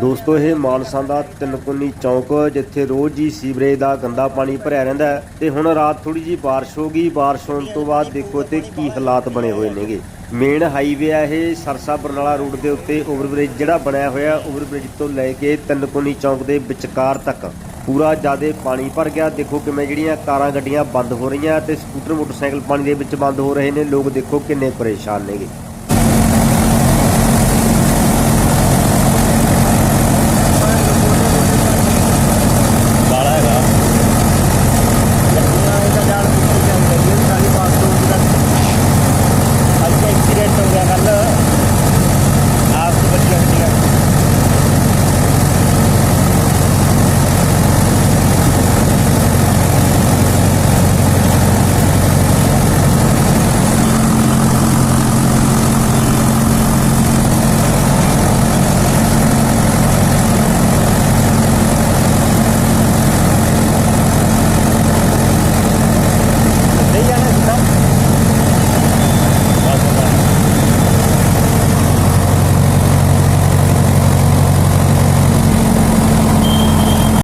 ਦੋਸਤੋ ਇਹ ਮਾਨਸਾ ਦਾ ਤਿੰਨਕੁਨੀ ਚੌਂਕ ਜਿੱਥੇ ਰੋਜ਼ ਹੀ ਸੀਵਰੇਜ ਦਾ ਗੰਦਾ ਪਾਣੀ ਭਰਿਆ ਰਹਿੰਦਾ ਹੈ ਤੇ ਹੁਣ ਰਾਤ ਥੋੜੀ ਜੀ ਬਾਰਿਸ਼ ਹੋ ਗਈ। ਬਾਰਿਸ਼ ਹੋਣ ਤੋਂ ਬਾਅਦ ਦੇਖੋ ਤੇ ਕੀ ਹਾਲਾਤ ਬਣੇ ਹੋਏ ਨੇਗੇ। ਮੇਨ ਹਾਈਵੇ ਆ ਇਹ ਸਰਸਾ ਬਰਨਾਲਾ ਰੋਡ ਦੇ ਉੱਤੇ ਓਵਰਬ੍ਰਿਜ ਜਿਹੜਾ ਬਣਿਆ ਹੋਇਆ, ਓਵਰਬ੍ਰਿਜ ਤੋਂ ਲੈ ਕੇ ਤਿੰਨਕੁਨੀ ਚੌਂਕ ਦੇ ਵਿਚਕਾਰ ਤੱਕ ਪੂਰਾ ਜ਼ਿਆਦਾ ਪਾਣੀ ਭਰ ਗਿਆ। ਦੇਖੋ ਕਿਵੇਂ ਜਿਹੜੀਆਂ ਕਾਰਾਂ ਗੱਡੀਆਂ ਬੰਦ ਹੋ ਰਹੀਆਂ ਤੇ ਸਕੂਟਰ ਮੋਟਰਸਾਈਕਲ ਪਾਣੀ ਦੇ ਵਿੱਚ ਬੰਦ ਹੋ ਰਹੇ ਨੇ। ਲੋਕ ਦੇਖੋ ਕਿੰਨੇ ਪਰੇਸ਼ਾਨ ਨੇਗੇ।